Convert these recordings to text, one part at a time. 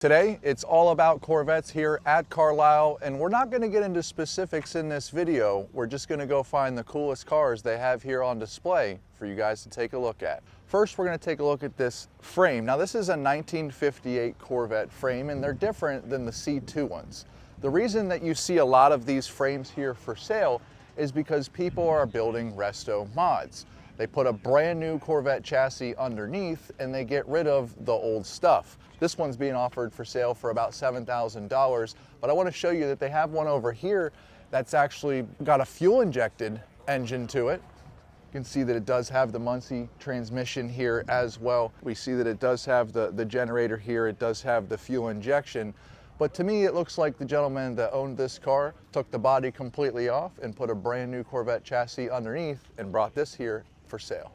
Today, it's all about Corvettes here at Carlisle, and we're not going to get into specifics in this video. We're just going to go find the coolest cars they have here on display for you guys to take a look at. First, we're going to take a look at this frame. Now, this is a 1958 Corvette frame, and they're different than the C2 ones. The reason that you see a lot of these frames here for sale is because people are building resto mods. They put a brand new Corvette chassis underneath and they get rid of the old stuff. This one's being offered for sale for about $7,000, but I want to show you that they have one over here that's actually got a fuel injected engine to it. You can see that it does have the Muncie transmission here as well. We see that it does have the generator here. It does have the fuel injection. But to me, it looks like the gentleman that owned this car took the body completely off and put a brand new Corvette chassis underneath and brought this here for sale.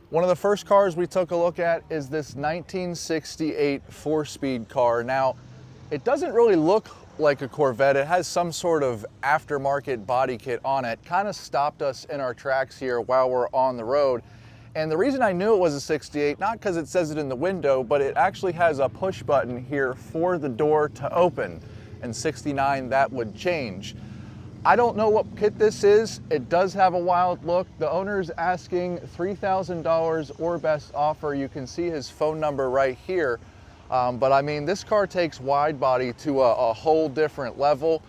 One of the first cars we took a look at is this 1968 four-speed car. Now, it doesn't really look like a Corvette. It has some sort of aftermarket body kit on it. Kind of stopped us in our tracks here while we're on the road. And the reason I knew it was a 68, not because it says it in the window, but it actually has a push button here for the door to open. In 69, that would change. I don't know what kit this is. It does have a wild look. The owner's asking $3,000 or best offer. You can see his phone number right here. But I mean, this car takes wide body to a whole different level.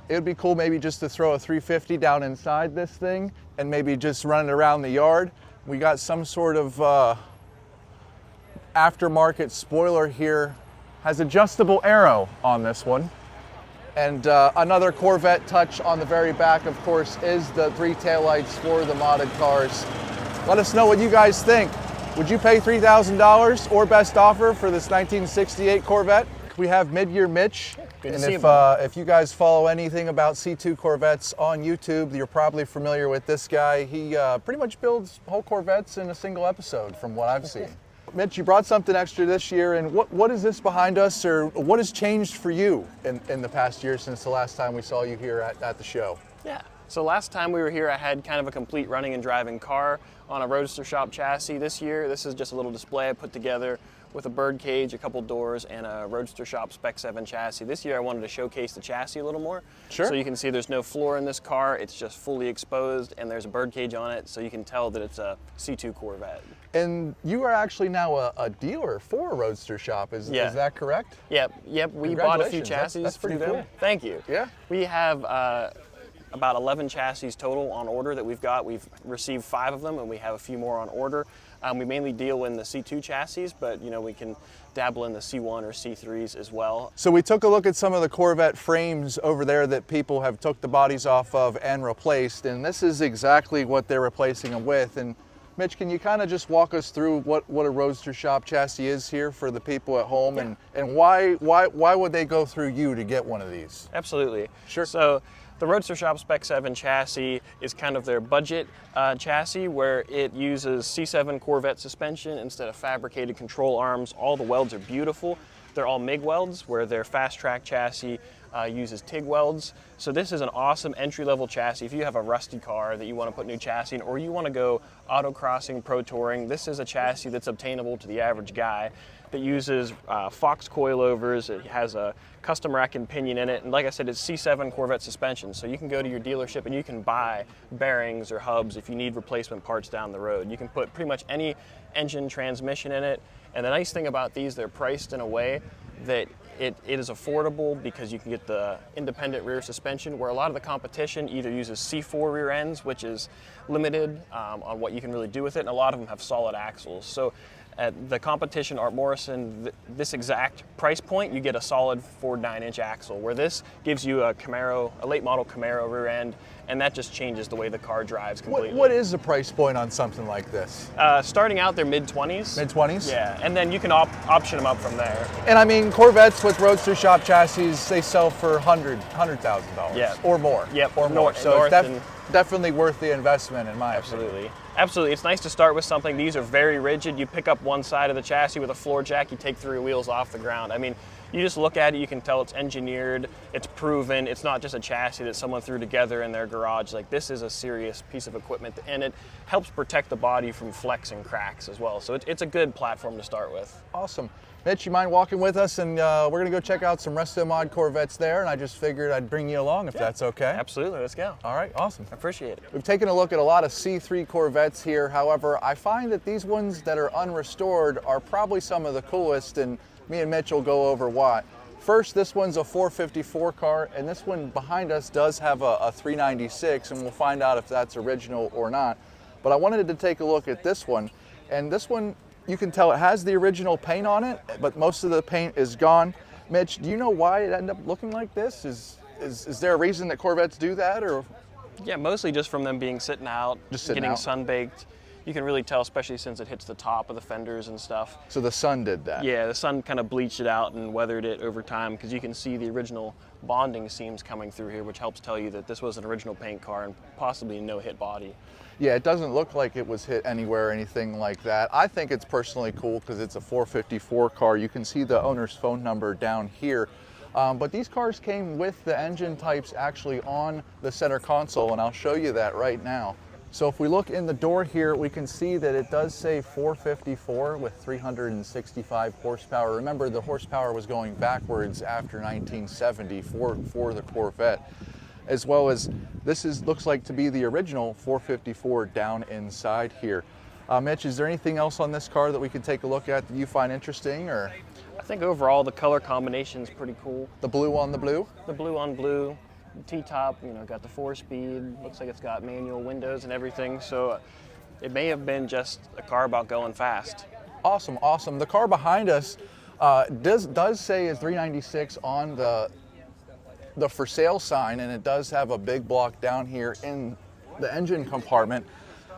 It would be cool maybe just to throw a 350 down inside this thing and maybe just run it around the yard. We got some sort of aftermarket spoiler here. Has adjustable aero on this one. And another Corvette touch on the very back, of course, is the three taillights for the modded cars. Let us know what you guys think. Would you pay $3,000 or best offer for this 1968 Corvette? We have Mid-Year Mitch. Good and to see you. If you guys follow anything about C2 Corvettes on YouTube, you're probably familiar with this guy. He pretty much builds whole Corvettes in a single episode from what I've seen. Mitch, you brought something extra this year, and what is this behind us, or what has changed for you in the past year since the last time we saw you here at the show? Yeah, so last time we were here I had kind of a complete running and driving car on a Roadster shop chassis. This year, this is just a little display I put together with a bird cage, a couple doors, and a Roadster shop Spec 7 chassis. This year I wanted to showcase the chassis a little more. Sure. So you can see there's no floor in this car, it's just fully exposed, and there's a bird cage on it, so you can tell that it's a C2 Corvette. And you are actually now a dealer for a Roadster shop, is that correct? Yep, we bought a few chassis. That's pretty from them. cool. Thank you. Yeah. We have about 11 chassis total on order that we've got. We've received 5 of them, and we have a few more on order. We mainly deal in the C2 chassis, but you know, we can dabble in the C1 or C3s as well. So we took a look at some of the Corvette frames over there that people have took the bodies off of and replaced, and this is exactly what they're replacing them with. And Mitch, can you kind of just walk us through what a Roadster shop chassis is here for the people at home, Yeah. and why would they go through you to get one of these? Absolutely. Sure. So the Roadster shop Spec 7 chassis is kind of their budget chassis, where it uses C7 Corvette suspension instead of fabricated control arms. All the welds are beautiful. They're all MIG welds, where their fast track chassis uses TIG welds. So this is an awesome entry-level chassis. If you have a rusty car that you want to put new chassis in, or you want to go autocrossing, pro touring, this is a chassis that's obtainable to the average guy. That uses Fox coilovers. It has a custom rack and pinion in it, and like I said, it's C7 Corvette suspension, so you can go to your dealership and you can buy bearings or hubs if you need replacement parts down the road. You can put pretty much any engine transmission in it, and the nice thing about these, they're priced in a way that it is affordable because you can get the independent rear suspension, where a lot of the competition either uses C4 rear ends, which is limited on what you can really do with it, and a lot of them have solid axles. So at the competition, Art Morrison, this exact price point, you get a solid Ford 9-inch axle, where this gives you a Camaro, a late model Camaro rear end, and that just changes the way the car drives completely. What is the price point on something like this? Starting out, they're mid-20s. Mid-20s? Yeah, and then you can option them up from there. And I mean, Corvettes with Roadster shop chassis, they sell for $100,000 Yeah. or more. Yep, or more. So it's definitely worth the investment, in my opinion. Absolutely. It's nice to start with something. These are very rigid. You pick up one side of the chassis with a floor jack, you take 3 wheels off the ground. I mean, you just look at it, you can tell it's engineered, it's proven. It's not just a chassis that someone threw together in their garage. Like, this is a serious piece of equipment, and it helps protect the body from flex and cracks as well. So it's a good platform to start with. Awesome. Mitch, you mind walking with us, and we're gonna go check out some Resto Mod Corvettes there, and I just figured I'd bring you along if that's okay. Absolutely, let's go. All right, awesome. I appreciate it. We've taken a look at a lot of C3 Corvettes here. However, I find that these ones that are unrestored are probably some of the coolest, and me and Mitch will go over why. First, this one's a 454 car, and this one behind us does have a 396, and we'll find out if that's original or not. But I wanted to take a look at this one, and this one, you can tell it has the original paint on it, but most of the paint is gone. Mitch, do you know why it ended up looking like this? Is there a reason that Corvettes do that, or? Yeah, mostly just from them being sitting out, getting sun-baked. You can really tell, especially since it hits the top of the fenders and stuff. So the sun did that? Yeah, the sun kind of bleached it out and weathered it over time, because you can see the original bonding seams coming through here, which helps tell you that this was an original paint car and possibly no hit body. Yeah, it doesn't look like it was hit anywhere or anything like that. I think it's personally cool because it's a 454 car. You can see the owner's phone number down here. But these cars came with the engine types actually on the center console, and I'll show you that right now. So if we look in the door here, we can see that it does say 454 with 365 horsepower. Remember, the horsepower was going backwards after 1970 for the Corvette. As well as this looks like to be the original 454 down inside here. Mitch, is there anything else on this car that we can take a look at that you find interesting, or? I think overall the color combination is pretty cool. The blue on the blue? The blue on blue, T-top, got the 4-speed, looks like it's got manual windows and everything, so it may have been just a car about going fast. Awesome, awesome. The car behind us does say is 396 on the for sale sign, and it does have a big block down here in the engine compartment.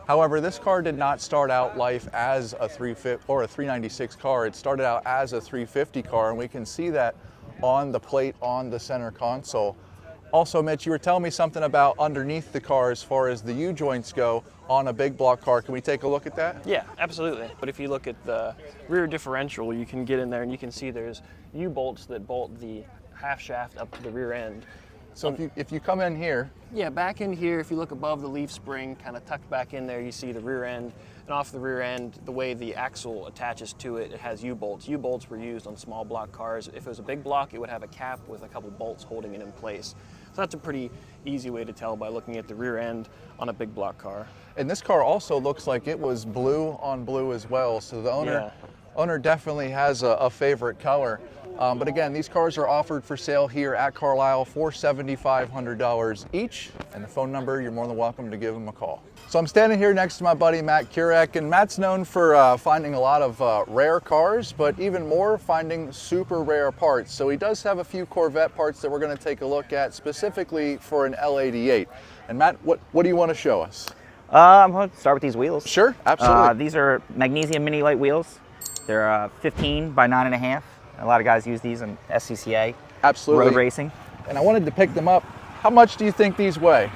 However, this car did not start out life as a 350 or a 396 car. It started out as a 350 car, and we can see that on the plate on the center console. Also, Mitch, you were telling me something about underneath the car as far as the U-joints go on a big block car. Can we take a look at that? Yeah, absolutely. But if you look at the rear differential, you can get in there and you can see there's U-bolts that bolt the half shaft up to the rear end. So if you come in here. Yeah, back in here, if you look above the leaf spring, kind of tucked back in there, you see the rear end. And off the rear end, the way the axle attaches to it, it has U-bolts. U-bolts were used on small block cars. If it was a big block, it would have a cap with a couple bolts holding it in place. So that's a pretty easy way to tell by looking at the rear end on a big block car. And this car also looks like it was blue on blue as well. So the owner definitely has a favorite color. But again, these cars are offered for sale here at Carlisle for $7,500 each. And the phone number, you're more than welcome to give them a call. So I'm standing here next to my buddy Matt Kurek, and Matt's known for finding a lot of rare cars, but even more finding super rare parts. So he does have a few Corvette parts that we're going to take a look at specifically for an L88. And Matt, what do you want to show us? I'm going to start with these wheels. Sure, absolutely. These are magnesium mini light wheels. They're 15 by 9.5. A lot of guys use these in SCCA, absolutely, road racing. And I wanted to pick them up. How much do you think these weigh?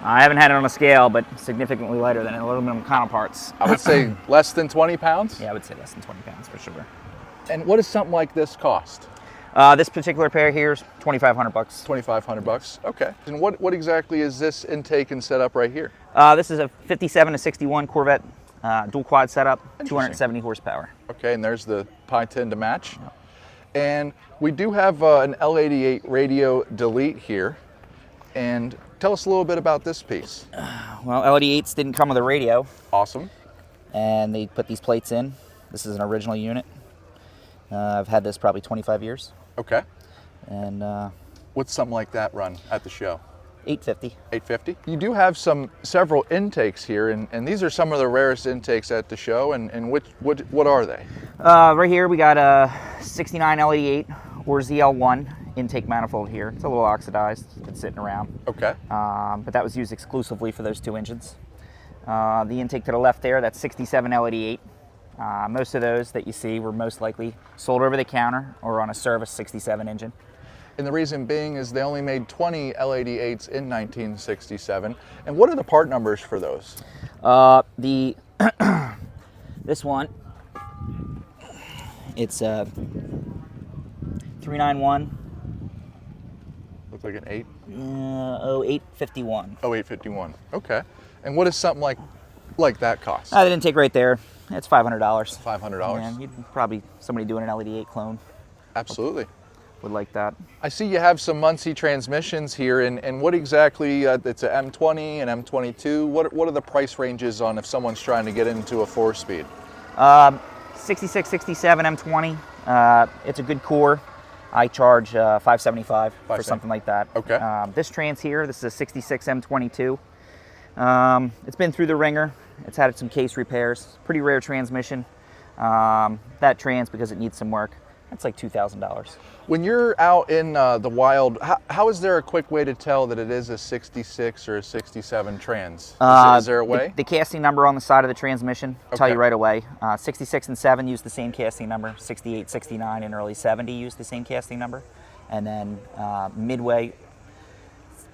I haven't had it on a scale, but significantly lighter than aluminum counterparts. I would say less than 20 pounds? Yeah, I would say less than 20 pounds for sure. And what does something like this cost? This particular pair here is $2,500. $2,500, okay. And what exactly is this intake and setup right here? This is a 57 to 61 Corvette dual quad setup, 270 horsepower. Okay, and there's the pie tin to match. Yep. And we do have an L88 radio delete here. And tell us a little bit about this piece. Well, L88s didn't come with a radio. Awesome. And they put these plates in. This is an original unit. I've had this probably 25 years. Okay. And what's something like that run at the show? $850. $850. You do have several intakes here, and these are some of the rarest intakes at the show. And what are they? Right here we got a 69 L88 or ZL1 intake manifold here. It's a little oxidized. It's been sitting around. Okay. But that was used exclusively for those two engines. The intake to the left there, that's 67 L88. Most of those that you see were most likely sold over the counter or on a service 67 engine. And the reason being is they only made 20 L88s in 1967. And what are the part numbers for those? This one, it's 391. Looks like an 8? 0851. 0851, okay. And what does something like that cost? The intake right there, It's $500. $500. And you'd probably, somebody doing an L88 clone Absolutely. would like that. I see you have some Muncie transmissions here, and what exactly, it's a M20 and M22. What are the price ranges on if someone's trying to get into a 4-speed? 66, 67 M20. It's a good core. I charge $575 for something like that. Okay. This trans here, this is a 66 M22. It's been through the ringer. It's had some case repairs. Pretty rare transmission. That trans, because it needs some work, that's like $2,000. When you're out in the wild, how is there a quick way to tell that it is a 66 or a 67 trans? Is there a way? The casting number on the side of the transmission will tell Okay. you right away. 66 and 7 use the same casting number. 68, 69, and early 70 use the same casting number. And then midway,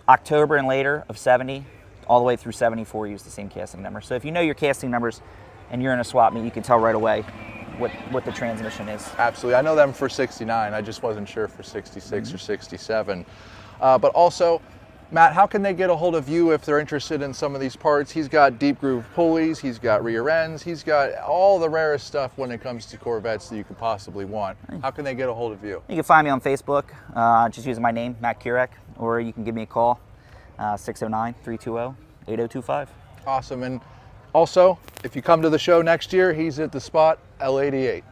October and later of 70, all the way through 74 use the same casting number. So if you know your casting numbers and you're in a swap meet, you can tell right away what the transmission is. Absolutely. I know them for 69. I just wasn't sure for 66 or 67. But also, Matt, how can they get a hold of you if they're interested in some of these parts? He's got deep groove pulleys, he's got rear ends, he's got all the rarest stuff when it comes to Corvettes that you could possibly want. How can they get a hold of you? You can find me on Facebook, just using my name, Matt Kurek, or you can give me a call, 609-320-8025. Awesome. And also, if you come to the show next year, he's at the spot L88.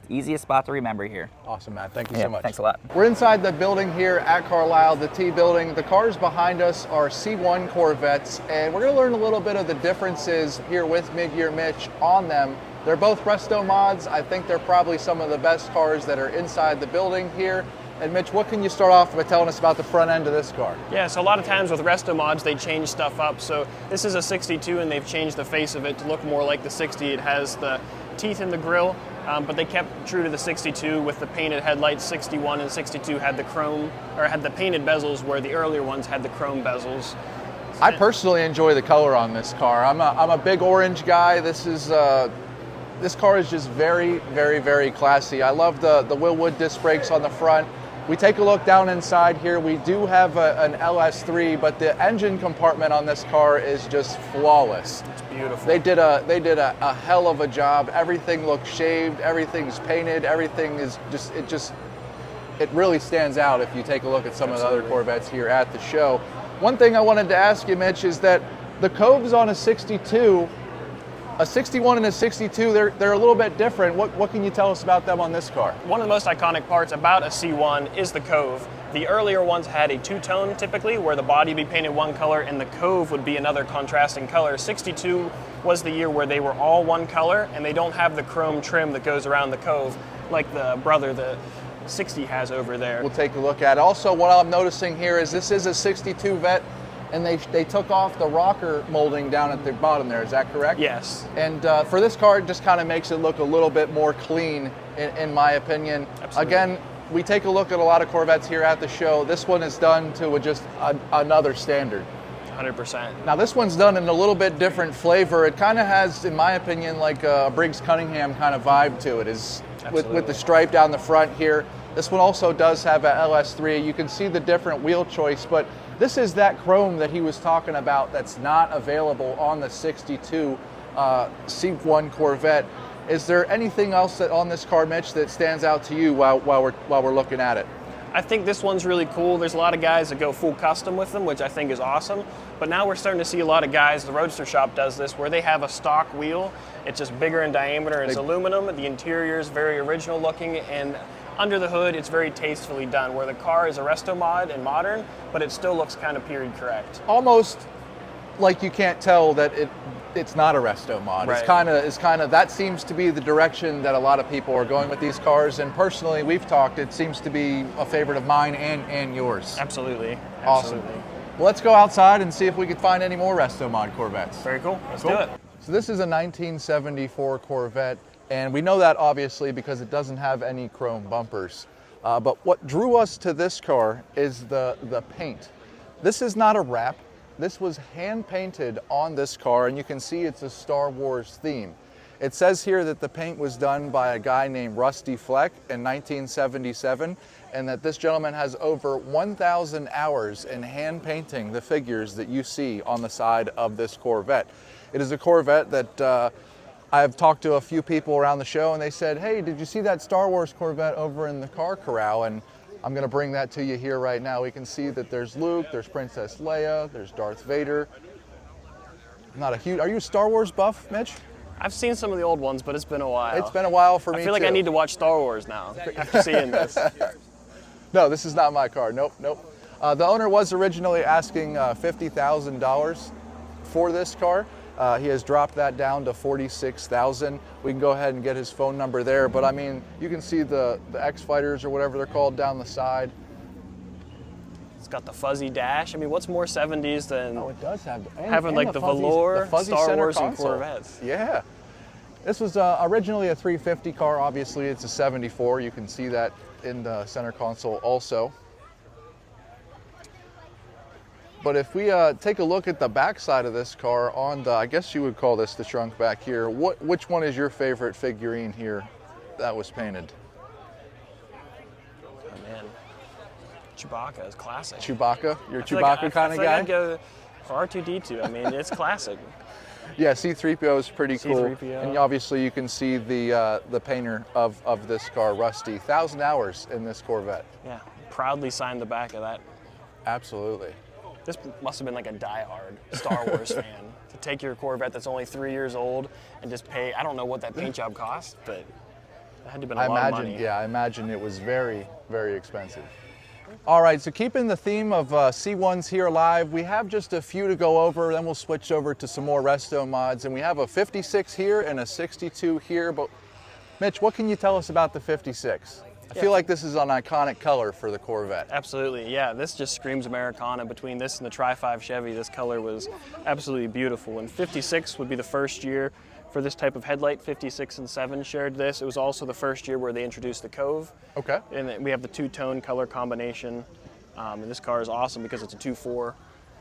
Easiest spot to remember here. Awesome, Matt. Thank you so much. Thanks a lot. We're inside the building here at Carlisle, the T building. The cars behind us are C1 Corvettes, and we're going to learn a little bit of the differences here with Midyear Mitch on them. They're both resto mods. I think they're probably some of the best cars that are inside the building here. And Mitch, what can you start off by telling us about the front end of this car? Yeah, so a lot of times with resto mods, they change stuff up. So this is a 62 and they've changed the face of it to look more like the 60. It has the teeth in the grille, but they kept true to the 62 with the painted headlights. 61 and 62 had the chrome, or had the painted bezels, where the earlier ones had the chrome bezels. I personally enjoy the color on this car. I'm a big orange guy. This car is just very, very, very classy. I love the Willwood disc brakes on the front. We take a look down inside here. We do have an LS3, but the engine compartment on this car is just flawless. It's beautiful. They did a hell of a job. Everything looks shaved. Everything's painted. Everything is it really stands out if you take a look at some of the other Corvettes here at the show. One thing I wanted to ask you, Mitch, is that the coves on a 62. A 61 and a 62, they're a little bit different. What can you tell us about them on this car? One of the most iconic parts about a C1 is the cove. The earlier ones had a two-tone typically, where the body would be painted one color and the cove would be another contrasting color. 62 was the year where they were all one color, and they don't have the chrome trim that goes around the cove like the brother the 60 has over there. We'll take a look at it. Also, what I'm noticing here is this is a 62 Vet, and they took off the rocker molding down at the bottom there. Is that correct? Yes. And for this car, it just kind of makes it look a little bit more clean, in my opinion. Absolutely. Again, we take a look at a lot of Corvettes here at the show. This one is done to just another standard. 100%. Now this one's done in a little bit different flavor. It kind of has, in my opinion, like a Briggs Cunningham kind of vibe to it. Is with the stripe down the front here. This one also does have a LS3. You can see the different wheel choice, but this is that chrome that he was talking about that's not available on the 62 C1 Corvette. Is there anything else that on this car, Mitch, that stands out to you while we're looking at it? I think this one's really cool. There's a lot of guys that go full custom with them, which I think is awesome. But now we're starting to see a lot of guys, the Roadster shop does this, where they have a stock wheel. It's just bigger in diameter. It's aluminum. The interior is very original looking, and under the hood, it's very tastefully done, where the car is a resto mod and modern, but it still looks kind of period correct. Almost like you can't tell that it's not a resto mod. Right. It's kind of that seems to be the direction that a lot of people are going with these cars. And personally, we've talked. It seems to be a favorite of mine and yours. Absolutely. Awesome. Absolutely. Well, let's go outside and see if we can find any more resto mod Corvettes. Very cool. Let's do it. So this is a 1974 Corvette. And we know that obviously because it doesn't have any chrome bumpers. But what drew us to this car is the paint. This is not a wrap. This was hand painted on this car, and you can see it's a Star Wars theme. It says here that the paint was done by a guy named Rusty Fleck in 1977, and that this gentleman has over 1,000 hours in hand painting the figures that you see on the side of this Corvette. It is a Corvette that I've talked to a few people around the show and they said, hey, did you see that Star Wars Corvette over in the car corral? And I'm gonna bring that to you here right now. We can see that there's Luke, there's Princess Leia, there's Darth Vader. Not a huge, are you a Star Wars buff, Mitch? I've seen some of the old ones, but it's been a while. It's been a while for me I feel like too. I need to watch Star Wars now after seeing this. No, this is not my car, nope. The owner was originally asking $50,000 for this car. He has dropped that down to $46,000. We can go ahead and get his phone number there, but I mean, you can see the X-Fighters or whatever they're called down the side. It's got the fuzzy dash. I mean, what's more 70s than It does have having like the fuzzy, velour, fuzzy Star center Wars console. and Corvettes? Yeah. This was originally a 350 car. Obviously, it's a 74. You can see that in the center console also. But if we take a look at the back side of this car on the, I guess you would call this the trunk back here, which one is your favorite figurine here that was painted? Oh man, Chewbacca is classic. Chewbacca? You're a I feel like Chewbacca kind of guy? I'd go for R2-D2. I mean, it's classic. Yeah, C-3PO is pretty cool. C-3PO. And obviously you can see the painter of this car, Rusty. 1,000 hours in this Corvette. Yeah, proudly signed the back of that. Absolutely. This must have been like a diehard Star Wars fan to take your Corvette that's only 3 years old and just pay, I don't know what that paint job cost, but it had to have been a lot of money. Yeah, I imagine it was very, very expensive. All right, so keeping the theme of C1s here live, we have just a few to go over, then we'll switch over to some more resto mods, and we have a 56 here and a 62 here, but Mitch, what can you tell us about the 56? I feel like this is an iconic color for the Corvette. Absolutely, yeah. This just screams Americana. Between this and the Tri-5 Chevy, this color was absolutely beautiful. And 56 would be the first year for this type of headlight. 56 and 7 shared this. It was also the first year where they introduced the Cove. Okay. And we have the two-tone color combination. And this car is awesome because it's a 2.4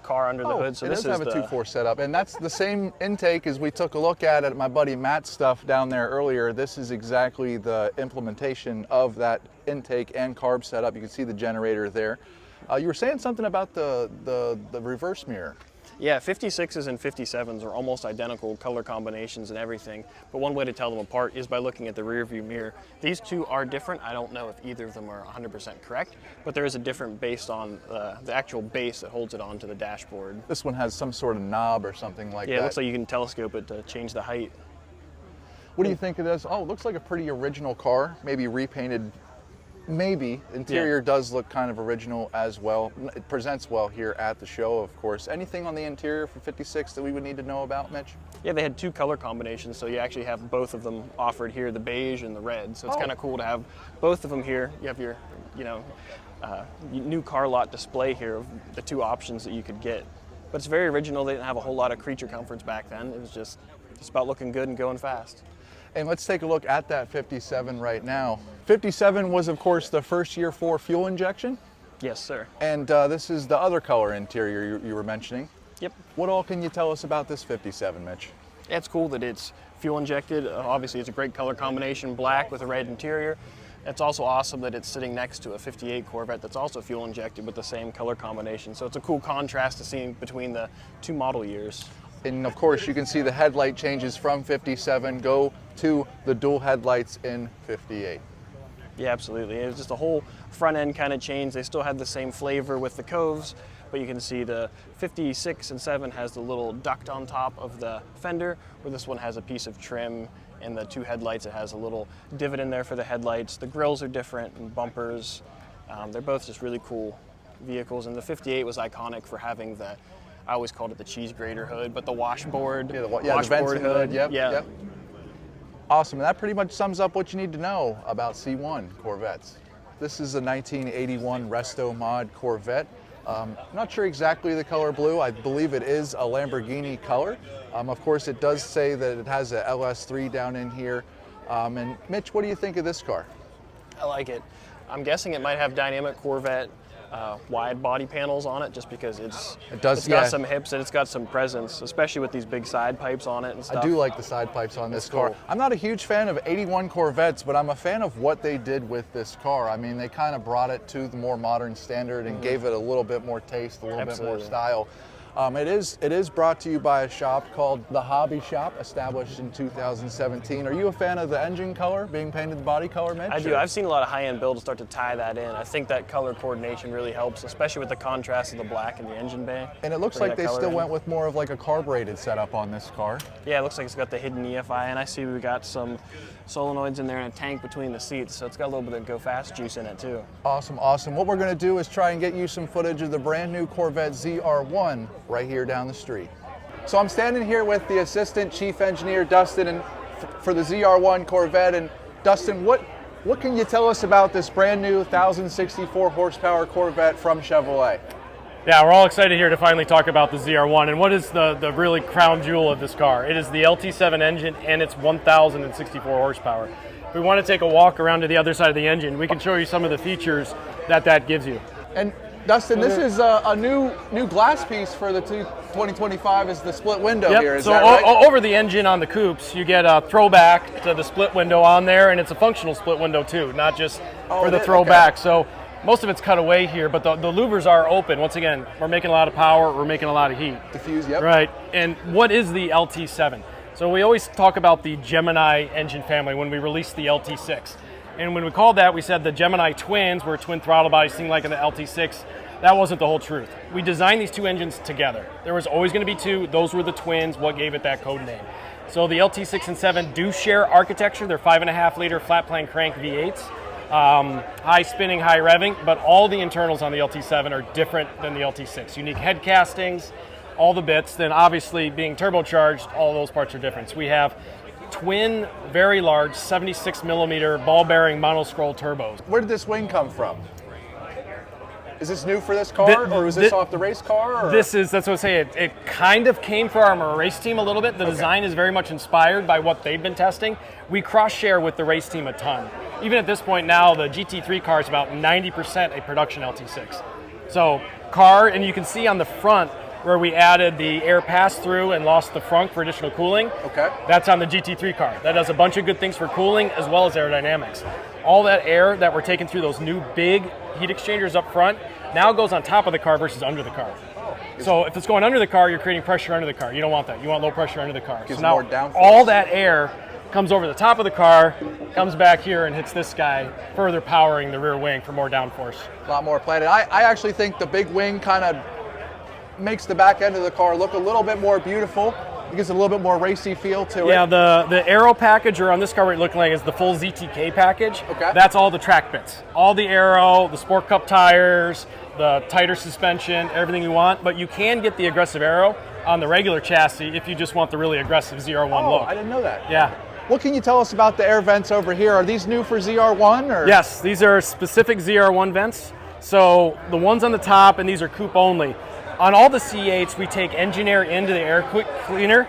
car under the hood. So it this does have is a 2.4 setup, and that's the same intake as we took a look at my buddy Matt's stuff down there earlier. This is exactly the implementation of that intake and carb setup. You can see the generator there. You were saying something about the reverse mirror. Yeah, 56s and 57s are almost identical color combinations and everything, but one way to tell them apart is by looking at the rear view mirror. These two are different. I don't know if either of them are 100% correct, but there is a different based on the actual base that holds it onto the dashboard. This one has some sort of knob or something like that. Yeah, it looks like you can telescope it to change the height. What do you think of this? Oh, it looks like a pretty original car, maybe repainted. Maybe. Interior does look kind of original as well. It presents well here at the show, of course. Anything on the interior for 56 that we would need to know about, Mitch? Yeah, they had two color combinations, so you actually have both of them offered here, the beige and the red. So it's kind of cool to have both of them here. You have your, new car lot display here of the two options that you could get. But it's very original. They didn't have a whole lot of creature comforts back then. It was just about looking good and going fast. And let's take a look at that 57 right now. 57 was, of course, the first year for fuel injection. Yes, sir. And this is the other color interior you were mentioning. Yep. What all can you tell us about this 57, Mitch? It's cool that it's fuel injected. Obviously, it's a great color combination, black with a red interior. It's also awesome that it's sitting next to a 58 Corvette that's also fuel injected with the same color combination. So it's a cool contrast to see between the two model years. And of course, you can see the headlight changes from 57 go to the dual headlights in 58. Yeah, absolutely. It was just a whole front end kind of change. They still had the same flavor with the coves, but you can see the 56 and 7 has the little duct on top of the fender, where this one has a piece of trim, and the two headlights, it has a little divot in there for the headlights. The grills are different and bumpers. They're both just really cool vehicles, and the 58 was iconic for having the, I always called it the cheese grater hood, but the washboard, the washboard hood. Yep. Awesome, and that pretty much sums up what you need to know about C1 Corvettes. This is a 1981 Resto Mod Corvette. Not sure exactly the color blue. I believe it is a Lamborghini color. Of course, it does say that it has a LS3 down in here. And Mitch, what do you think of this car? I like it. I'm guessing it might have dynamic Corvette wide body panels on it, just because it's got some hips and it's got some presence, especially with these big side pipes on it and stuff. I do like the side pipes on this car. Cool. I'm not a huge fan of 81 Corvettes, but I'm a fan of what they did with this car. I mean, they kind of brought it to the more modern standard and gave it a little bit more taste, a little bit more style. It is brought to you by a shop called The Hobby Shop, established in 2017. Are you a fan of the engine color being painted the body color, Mitch? I do. I've seen a lot of high-end builds start to tie that in. I think that color coordination really helps, especially with the contrast of the black in the engine bay. And it looks like they still went with more of like a carbureted setup on this car. Yeah, it looks like it's got the hidden EFI, and I see we got some solenoids in there and a tank between the seats, so it's got a little bit of go fast juice in it too. Awesome, awesome. What we're going to do is try and get you some footage of the brand new Corvette ZR1 right here down the street. So I'm standing here with the assistant chief engineer Dustin and for the ZR1 Corvette. And Dustin, what can you tell us about this brand new 1,064 horsepower Corvette from Chevrolet? Yeah, we're all excited here to finally talk about the ZR1 and what is the really crown jewel of this car. It is the LT7 engine and it's 1,064 horsepower. If we want to take a walk around to the other side of the engine, we can show you some of the features that gives you. And Dustin, this is a new glass piece for the 2025 is the split window here, is that right? Over the engine on the coupes, you get a throwback to the split window on there, and it's a functional split window too, not just for the throwback. Okay. So most of it's cut away here, but the louvers are open. Once again, we're making a lot of power, we're making a lot of heat. Diffuse, yep. Right, and what is the LT7? So we always talk about the Gemini engine family when we released the LT6. And when we called that, we said the Gemini twins were twin throttle bodies, seemed like in the LT6. That wasn't the whole truth. We designed these two engines together. There was always going to be two. Those were the twins, what gave it that code name. So the LT6 and 7 do share architecture. They're 5.5 liter flat plane crank V8s. High spinning, high revving, but all the internals on the LT7 are different than the LT6. Unique head castings, all the bits. Then obviously being turbocharged, all those parts are different. So we have twin, very large, 76 millimeter ball bearing monoscroll turbos. Where did this wing come from? Is this new for this car, or was this off the race car? Or? That's what I say. It kind of came from our race team a little bit. The design is very much inspired by what they've been testing. We cross-share with the race team a ton. Even at this point now, the GT3 car is about 90% a production LT6. So and you can see on the front where we added the air pass-through and lost the frunk for additional cooling. Okay. That's on the GT3 car. That does a bunch of good things for cooling as well as aerodynamics. All that air that we're taking through those new big heat exchangers up front now goes on top of the car versus under the car. So if it's going under the car, you're creating pressure under the car. You don't want that. You want low pressure under the car. Gives so now more downforce. All that air comes over the top of the car, comes back here and hits this guy, further powering the rear wing for more downforce. A lot more planted. I actually think the big wing kind of makes the back end of the car look a little bit more beautiful. It gives it a little bit more racy feel to it. Yeah, the aero package, or on this car what you're looking like, is the full ZTK package. Okay. That's all the track bits. All the aero, the Sport Cup tires, the tighter suspension, everything you want. But you can get the aggressive aero on the regular chassis if you just want the really aggressive ZR1 look. I didn't know that. Yeah. What can you tell us about the air vents over here? Are these new for ZR1? Or? Yes, these are specific ZR1 vents. So the ones on the top, and these are coupe only. On all the C8s, we take engine air into the air cleaner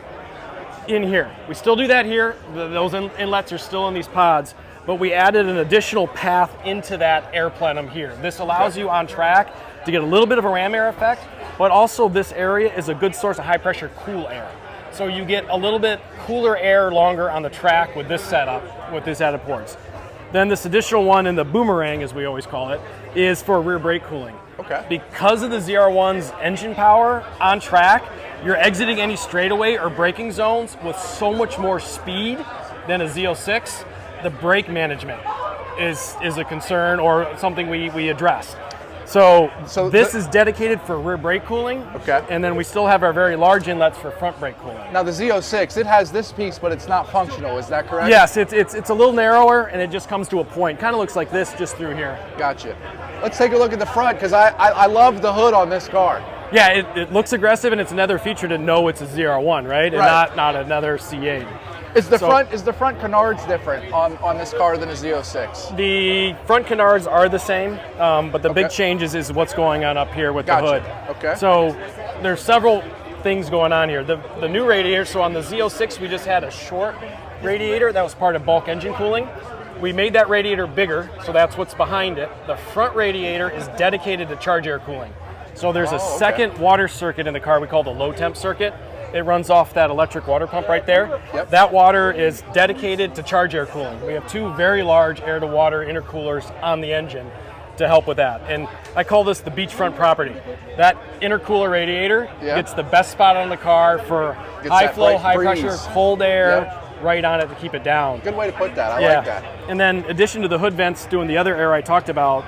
in here. We still do that here. Those inlets are still in these pods, but we added an additional path into that air plenum here. This allows you on track to get a little bit of a ram air effect, but also this area is a good source of high pressure cool air. So you get a little bit cooler air longer on the track with this setup, with these added ports. Then this additional one in the boomerang, as we always call it, is for rear brake cooling. Okay. Because of the ZR1's engine power on track, you're exiting any straightaway or braking zones with so much more speed than a Z06. The brake management is a concern or something we addressed. So this is dedicated for rear brake cooling. Okay. And then we still have our very large inlets for front brake cooling. Now the Z06, it has this piece, but it's not functional. Is that correct? Yes, it's a little narrower, and it just comes to a point. Kind of looks like this just through here. Gotcha. Let's take a look at the front, because I love the hood on this car. Yeah, it looks aggressive, and it's another feature to know it's a ZR1, right? And not another C8. Is the front canards different on this car than a Z06? The front canards are the same, but the big changes is what's going on up here with the hood. Okay. So there's several things going on here. The new radiator, so on the Z06 we just had a short radiator that was part of bulk engine cooling. We made that radiator bigger, so that's what's behind it. The front radiator is dedicated to charge air cooling. So there's a second water circuit in the car we call the low temp circuit. It runs off that electric water pump right there. Yep. That water is dedicated to charge air cooling. We have two very large air to water intercoolers on the engine to help with that. And I call this the beachfront property. That intercooler radiator gets the best spot on the car for high flow, high pressure, cold air right on it to keep it down. Good way to put that. I like that. And then in addition to the hood vents doing the other air I talked about,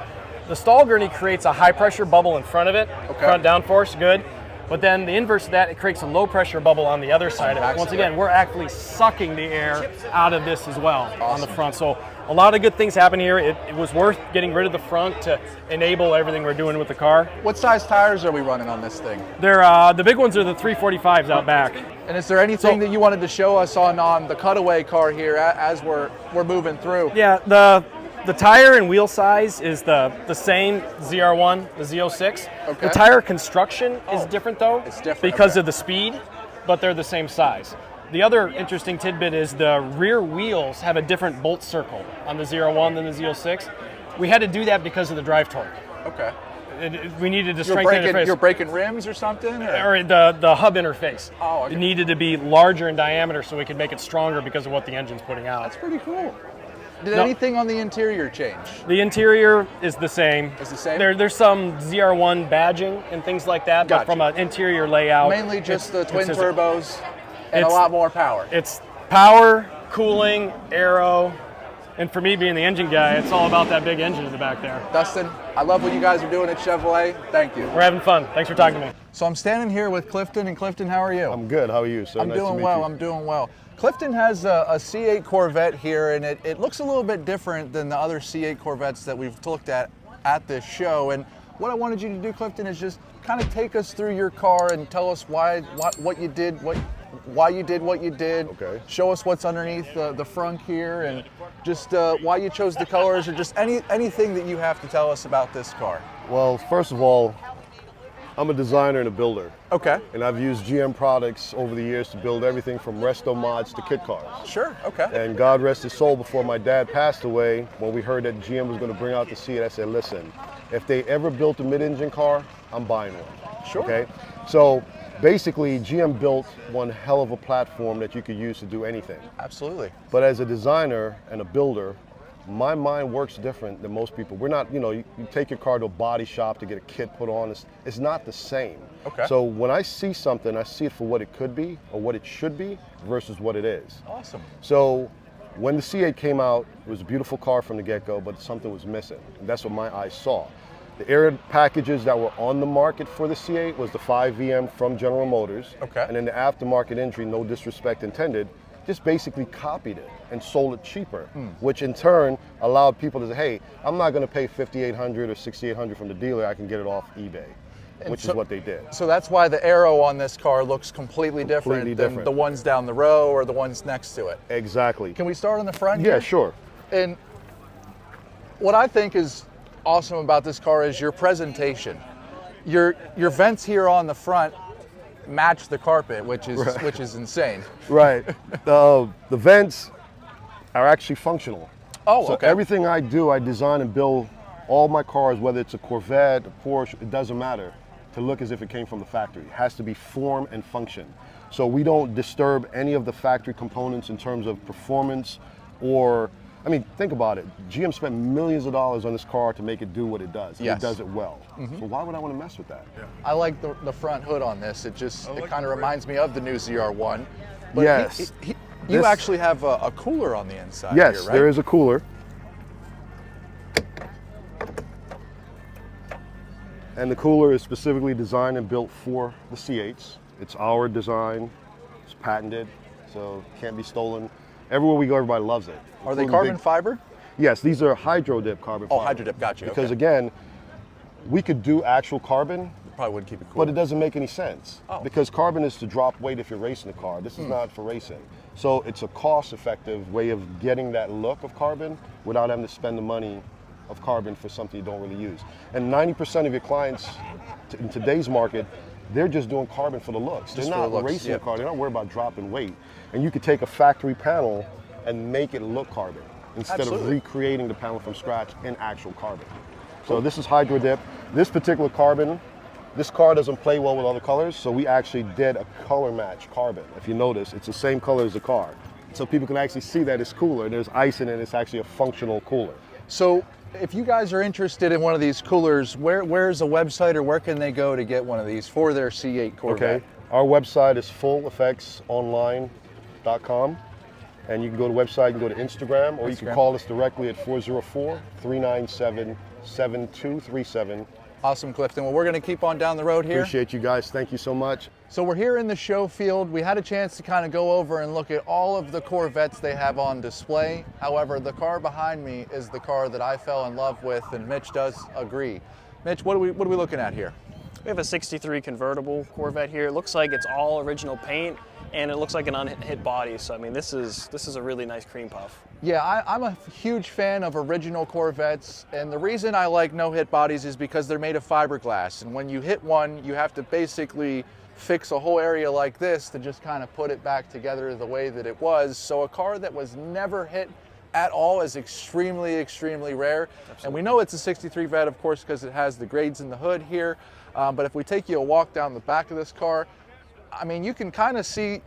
the stall gurney creates a high pressure bubble in front of it, front downforce, good. But then the inverse of that, it creates a low pressure bubble on the other side of it. Once again, we're actually sucking the air out of this as well on the front. So a lot of good things happen here. It was worth getting rid of the front to enable everything we're doing with the car. What size tires are we running on this thing? They're the big ones are the 345s out back. And is there anything that you wanted to show us on the cutaway car here as we're moving through? Yeah, the tire and wheel size is the same ZR1, the Z06. Okay. The tire construction is different though. It's different because of the speed, but they're the same size. The other interesting tidbit is the rear wheels have a different bolt circle on the ZR1 than the Z06. We had to do that because of the drive torque. Okay. We needed to strengthen the interface. You're breaking rims or something? Or the hub interface. Oh, okay. It needed to be larger in diameter so we could make it stronger because of what the engine's putting out. That's pretty cool. Did anything on the interior change? The interior is the same. It's the same? There's some ZR1 badging and things like that, but from an interior layout. Mainly just the twin turbos and a lot more power. It's power, cooling, aero, and for me being the engine guy, it's all about that big engine in the back there. Dustin, I love what you guys are doing at Chevrolet. Thank you. We're having fun. Thanks for talking to me. So I'm standing here with Clifton, and Clifton, how are you? I'm good. How are you, sir? I'm doing well. I'm doing well. Clifton has a C8 Corvette here, and it looks a little bit different than the other C8 Corvettes that we've looked at this show. And what I wanted you to do, Clifton, is just kind of take us through your car and tell us why you did what you did. Okay. Show us what's underneath the front here, and just why you chose the colors, or just anything that you have to tell us about this car. Well, first of all, I'm a designer and a builder. Okay. And I've used GM products over the years to build everything from resto mods to kit cars. Sure. Okay. And God rest his soul, before my dad passed away, when we heard that GM was going to bring out the C8, I said, listen, if they ever built a mid-engine car, I'm buying one. Sure. Okay. So basically, GM built one hell of a platform that you could use to do anything. Absolutely. But as a designer and a builder, my mind works different than most people. We're not, you take your car to a body shop to get a kit put on. It's not the same. Okay. So when I see something, I see it for what it could be or what it should be versus what it is. Awesome. So when the C8 came out, it was a beautiful car from the get-go, but something was missing. And that's what my eyes saw. The air packages that were on the market for the C8 was the 5VM from General Motors. Okay. And then the aftermarket entry, no disrespect intended, just basically copied it and sold it cheaper, which in turn allowed people to say, hey, I'm not going to pay $5,800 or $6,800 from the dealer, I can get it off eBay, which is what they did. So that's why the aero on this car looks completely different than the ones down the row or the ones next to it. Exactly. Can we start on the front Yeah, here? sure. And what I think is awesome about this car is your presentation. Your vents here on the front match the carpet, which is insane. Right. The vents are actually functional. Oh, so okay. Everything I do, I design and build all my cars, whether it's a Corvette, a Porsche, it doesn't matter, to look as if it came from the factory. It has to be form and function. So we don't disturb any of the factory components in terms of performance or, I mean, think about it. GM spent millions of dollars on this car to make it do what it does. And Yes. it does it well. So why would I want to mess with that? Yeah. I like the front hood on this. It kind of reminds me of the new ZR1. But Yes. You actually have a cooler on the inside Yes, here, right? there is a cooler. And the cooler is specifically designed and built for the C8s. It's our design, it's patented, so can't be stolen. Everywhere we go, everybody loves it. Are they Including carbon big- fiber? Yes, these are hydro dip carbon Oh, fiber. hydro dip, gotcha. Because okay. again, we could do actual carbon, Probably wouldn't keep it cool. but it doesn't make any sense. Oh. Because carbon is to drop weight if you're racing a car. This is not for racing. So it's a cost-effective way of getting that look of carbon without having to spend the money of carbon for something you don't really use. And 90% of your clients in today's market, they're just doing carbon for the looks. Just They're for not the looks, racing yeah. a car. They're not worried about dropping weight. And you could take a factory panel and make it look carbon instead Absolutely. of recreating the panel from scratch in actual carbon. So this is hydro dip. This particular carbon, this car doesn't play well with other colors, so we actually did a color match carbon. If you notice, it's the same color as the car. So people can actually see that it's cooler. There's ice in it, it's actually a functional cooler. So If you guys are interested in one of these coolers, where's a website or where can they go to get one of these for their C8 Corvette? Okay. Our website is fulleffectsonline.com. And you can go to the website, you can go to Instagram, or you can call us directly at 404-397-7237. Awesome, Clifton. Well, we're going to keep on down the road here. Appreciate you guys. Thank you so much. So we're here in the show field. We had a chance to kind of go over and look at all of the Corvettes they have on display. However, the car behind me is the car that I fell in love with, and Mitch does agree. Mitch, what are we looking at here? We have a 63 convertible Corvette here. It looks like it's all original paint, and it looks like an unhit body. So I mean, this is a really nice cream puff. Yeah, I'm a huge fan of original Corvettes, and the reason I like no-hit bodies is because they're made of fiberglass, and when you hit one, you have to basically fix a whole area like this to just kind of put it back together the way that it was. So a car that was never hit at all is extremely, extremely rare. Absolutely. And we know it's a 63 Vet, of course, because it has the grades in the hood here. But if we take you a walk down the back of this car, I mean, you can kind of see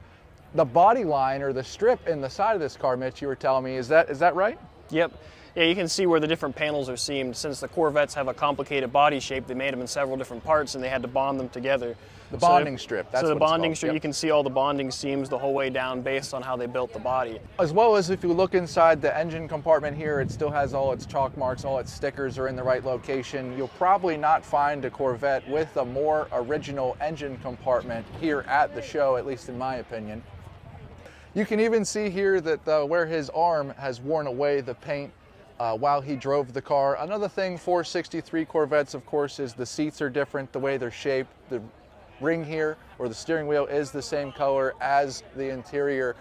the body line or the strip in the side of this car, Mitch, you were telling me. Is that right? Yep. Yeah, you can see where the different panels are seamed. Since the Corvettes have a complicated body shape, they made them in several different parts and they had to bond them together. The bonding strip, that's so the what it's bonding called. strip, Yep. You can see all the bonding seams the whole way down based on how they built the body. As well as if you look inside the engine compartment here, it still has all its chalk marks, all its stickers are in the right location. You'll probably not find a Corvette with a more original engine compartment here at the show, at least in my opinion. You can even see here that where his arm has worn away the paint while he drove the car. Another thing for 63 Corvettes, of course, is the seats are different, the way they're shaped. The ring here, or the steering wheel, is the same color as the interior.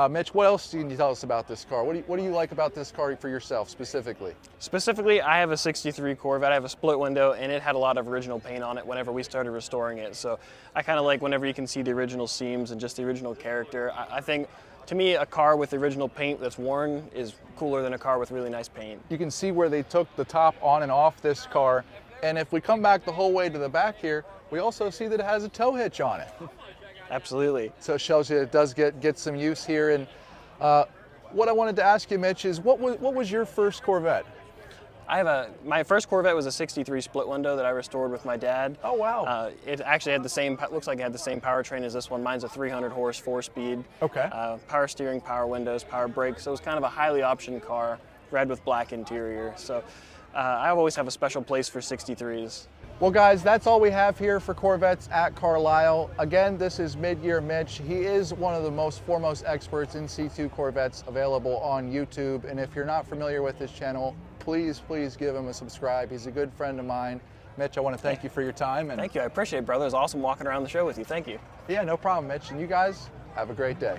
Mitch, what else can you tell us about this car? What do you like about this car for yourself specifically? Specifically, I have a 63 Corvette. I have a split window, and it had a lot of original paint on it whenever we started restoring it. So I kind of like whenever you can see the original seams and just the original character. I think, to me, a car with original paint that's worn is cooler than a car with really nice paint. You can see where they took the top on and off this car. And if we come back the whole way to the back here, we also see that it has a tow hitch on it. Absolutely. So it shows you it does get some use here. And what I wanted to ask you, Mitch, is what was your first Corvette? My first Corvette was a 63 split window that I restored with my dad. Oh, wow. It actually had looks like it had the same powertrain as this one. Mine's a 300 horse, 4-speed. Okay. Power steering, power windows, power brakes. So it was kind of a highly optioned car, red with black interior. So I always have a special place for 63s. Well, guys, that's all we have here for Corvettes at Carlisle. Again, this is Mid-Year Mitch. He is one of the most foremost experts in C2 Corvettes available on YouTube. And if you're not familiar with his channel, please give him a subscribe. He's a good friend of mine. Mitch, I want to thank you for your time. Thank you. I appreciate it, brother. It was awesome walking around the show with you. Thank you. Yeah, no problem, Mitch. And you guys, have a great day.